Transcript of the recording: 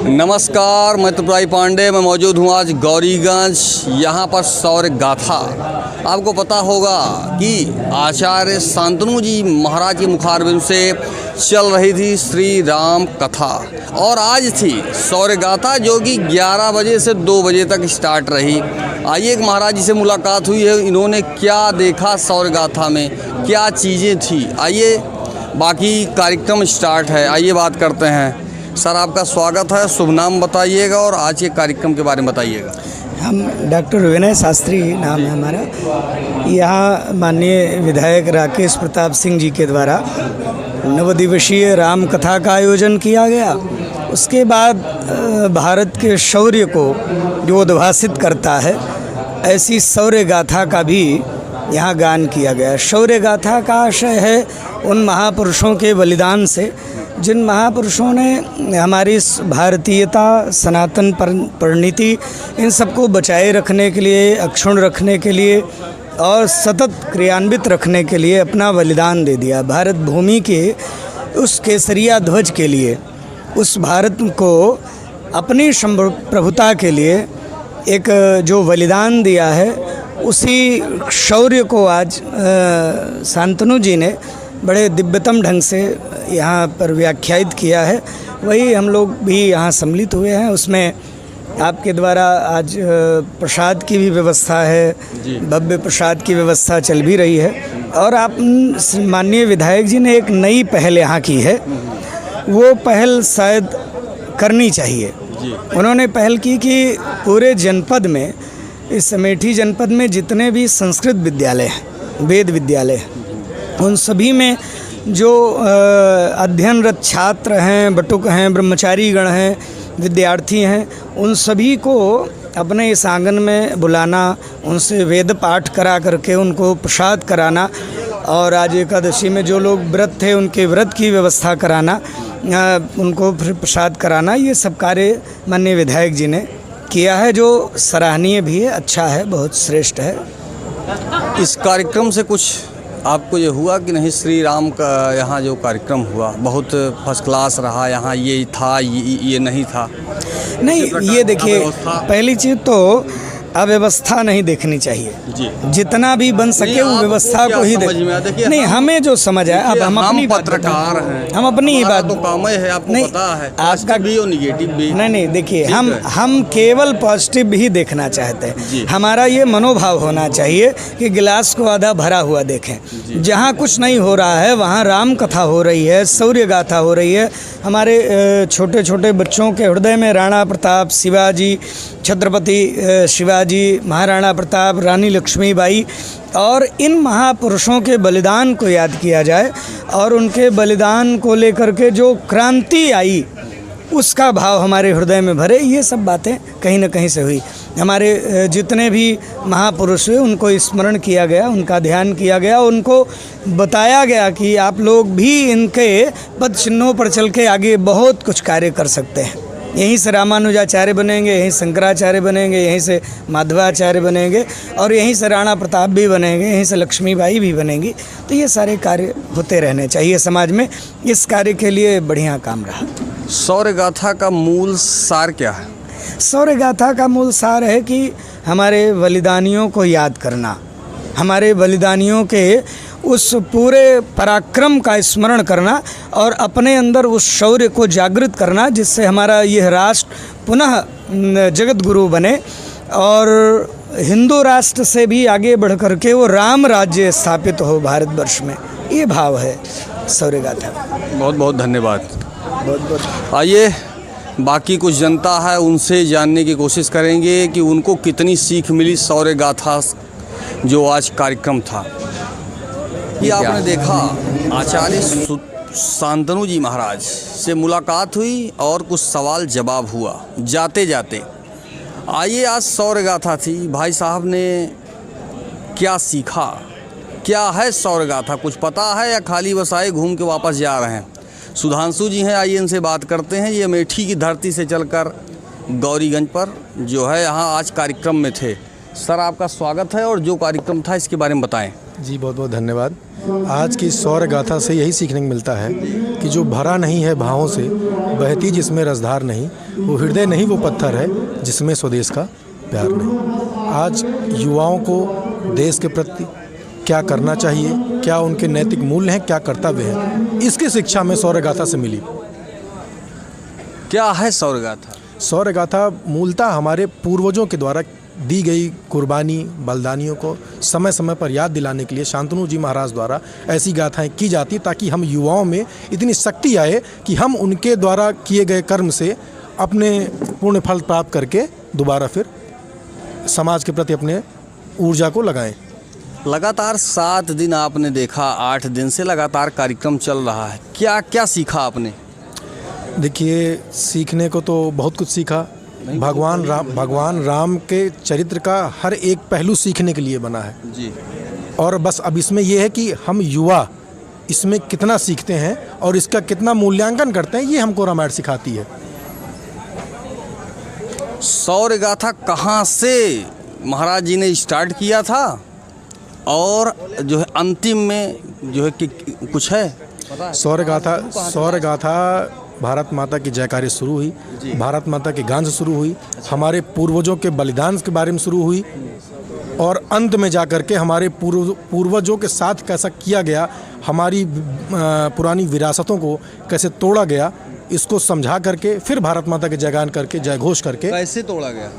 नमस्कार, मैं त्रिपुरारी पांडे। मैं मौजूद हूँ आज गौरीगंज। यहाँ पर शौर्य गाथा आपको पता होगा कि आचार्य शांतनु जी महाराज के मुखारबिंद से चल रही थी श्री राम कथा, और आज थी शौर्य गाथा जो कि 11 बजे से 2 बजे तक स्टार्ट रही। आइए, एक महाराज जी से मुलाकात हुई है, इन्होंने क्या देखा शौर्य गाथा में, क्या चीज़ें थी। आइए, बाकी कार्यक्रम स्टार्ट है, आइए बात करते हैं। सर, आपका स्वागत है, शुभ नाम बताइएगा और आज के कार्यक्रम के बारे में बताइएगा। हम डॉक्टर विनय शास्त्री नाम है हमारा। यहाँ माननीय विधायक राकेश प्रताप सिंह जी के द्वारा 9 दिवसीय राम कथा का आयोजन किया गया। उसके बाद भारत के शौर्य को जो उद्भासित करता है, ऐसी शौर्य गाथा का भी यहाँ गान किया गया। शौर्य गाथा का आशय है उन महापुरुषों के बलिदान से, जिन महापुरुषों ने हमारी भारतीयता, सनातन परिणति, इन सबको बचाए रखने के लिए, अक्षुण्ण रखने के लिए और सतत क्रियान्वित रखने के लिए अपना बलिदान दे दिया। भारत भूमि के उस केसरिया ध्वज के लिए, उस भारत को अपनी प्रभुता के लिए एक जो बलिदान दिया है, उसी शौर्य को आज शांतनु जी ने बड़े दिव्यतम ढंग से यहाँ पर व्याख्यायित किया है। वही हम लोग भी यहाँ सम्मिलित हुए हैं। उसमें आपके द्वारा आज प्रसाद की भी व्यवस्था है, भव्य प्रसाद की व्यवस्था चल भी रही है। और आप माननीय विधायक जी ने एक नई पहल यहाँ की है, वो पहल शायद करनी चाहिए। उन्होंने पहल की कि पूरे जनपद में, इस अमेठी जनपद में जितने भी संस्कृत विद्यालय हैं, वेद विद्यालय हैं, उन सभी में जो अध्ययनरत छात्र हैं, बटुक हैं, ब्रह्मचारी गण हैं, विद्यार्थी हैं, उन सभी को अपने इस आंगन में बुलाना, उनसे वेद पाठ करा करके उनको प्रसाद कराना, और आज एकादशी में जो लोग व्रत थे उनके व्रत की व्यवस्था कराना, उनको फिर प्रसाद कराना, ये सब कार्य माननीय विधायक जी ने किया है, जो सराहनीय भी है, अच्छा है, बहुत श्रेष्ठ है। इस कार्यक्रम से कुछ आपको ये हुआ कि नहीं? श्री राम का यहाँ जो कार्यक्रम हुआ बहुत फर्स्ट क्लास रहा, यहाँ ये था, ये नहीं था। नहीं, ये देखिए, पहली चीज़ तो अव्यवस्था नहीं देखनी चाहिए जी। जितना भी बन सके वो व्यवस्था को ही देखिए। नहीं, हमें जो समझ आए, अब हम अपनी पत्रकार हैं, हम अपनी ही बात, तो काम है, आपको नहीं, पता है, आपका भी और निगेटिव भी। नहीं, देखिए, हम केवल पॉजिटिव ही देखना चाहते हैं। हमारा ये मनोभाव होना चाहिए कि गिलास को आधा भरा हुआ देखें। जहाँ कुछ नहीं हो रहा है वहाँ राम कथा हो रही है, शौर्य गाथा हो रही है। हमारे छोटे छोटे बच्चों के हृदय में राणा प्रताप, शिवाजी, छत्रपति शिवाजी, महाराणा प्रताप, रानी लक्ष्मीबाई और इन महापुरुषों के बलिदान को याद किया जाए, और उनके बलिदान को लेकर के जो क्रांति आई उसका भाव हमारे हृदय में भरे। ये सब बातें कहीं न कहीं से हुई। हमारे जितने भी महापुरुष हुए उनको स्मरण किया गया, उनका ध्यान किया गया, उनको बताया गया कि आप लोग भी इनके पद चिन्हों पर चल के आगे बहुत कुछ कार्य कर सकते हैं। यहीं से रामानुजाचार्य बनेंगे, यहीं शंकराचार्य बनेंगे, यहीं से माधवाचार्य बनेंगे, और यहीं से राणा प्रताप भी बनेंगे, यहीं से लक्ष्मीबाई भी बनेंगी। तो ये सारे कार्य होते रहने चाहिए समाज में। इस कार्य के लिए बढ़िया काम रहा। शौर्य गाथा का मूल सार क्या है? शौर्य गाथा का मूल सार है कि हमारे बलिदानियों को याद करना, हमारे बलिदानियों के उस पूरे पराक्रम का स्मरण करना और अपने अंदर उस शौर्य को जागृत करना, जिससे हमारा यह राष्ट्र पुनः जगत गुरु बने और हिंदू राष्ट्र से भी आगे बढ़ कर के वो राम राज्य स्थापित हो भारतवर्ष में। ये भाव है शौर्य गाथा। बहुत बहुत धन्यवाद। बहुत बहुत। आइए, बाकी कुछ जनता है, उनसे जानने की कोशिश करेंगे कि उनको कितनी सीख मिली शौर्य गाथा जो आज कार्यक्रम था। ये आपने देखा, आचार्य शांतनु जी महाराज से मुलाकात हुई और कुछ सवाल जवाब हुआ जाते जाते। आइए, आज शौर्य गाथा थी, भाई साहब ने क्या सीखा, क्या है शौर्य गाथा, कुछ पता है या खाली बस आए घूम के वापस जा रहे हैं? सुधांशु जी हैं, आइए इनसे बात करते हैं। ये अमेठी की धरती से चलकर गौरीगंज पर जो है यहाँ आज कार्यक्रम में थे। सर, आपका स्वागत है, और जो कार्यक्रम था इसके बारे में बताएं। जी बहुत बहुत धन्यवाद। आज की सौर गाथा से यही सीखने को मिलता है कि जो भरा नहीं है भावों से, बहती जिसमें रसधार नहीं, वो हृदय नहीं वो पत्थर है जिसमें स्वदेश का प्यार नहीं। आज युवाओं को देश के प्रति क्या करना चाहिए, क्या उनके नैतिक मूल्य हैं, क्या कर्तव्य हैं, इसकी शिक्षा में सौर गाथा से मिली। क्या है सौर गाथा? सौर गाथा मूलतः हमारे पूर्वजों के द्वारा दी गई कुर्बानी, बलिदानियों को समय समय पर याद दिलाने के लिए शांतनु जी महाराज द्वारा ऐसी गाथाएं की जाती, ताकि हम युवाओं में इतनी शक्ति आए कि हम उनके द्वारा किए गए कर्म से अपने पूर्ण फल प्राप्त करके दोबारा फिर समाज के प्रति अपने ऊर्जा को लगाएं। लगातार 7 दिन आपने देखा, 8 दिन से लगातार कार्यक्रम चल रहा है, क्या क्या सीखा आपने? देखिए, सीखने को तो बहुत कुछ सीखा। भगवान राम के चरित्र का हर एक पहलू सीखने के लिए बना है जी। और बस अब इसमें यह है कि हम युवा इसमें कितना सीखते हैं और इसका कितना मूल्यांकन करते हैं, ये हमको रामायण सिखाती है। सौर गाथा कहाँ से महाराज जी ने स्टार्ट किया था और जो है अंतिम में जो है कि कुछ है? सौर गाथा भारत माता की जयकारे शुरू हुई, भारत माता के गान से शुरू हुई, हमारे पूर्वजों के बलिदान के बारे में शुरू हुई और अंत में जाकर के हमारे पूर्वजों के साथ कैसा किया गया, हमारी पुरानी विरासतों को कैसे तोड़ा गया, इसको समझा करके फिर भारत माता के जयगान करके, जय घोष करके। कैसे तोड़ा गया?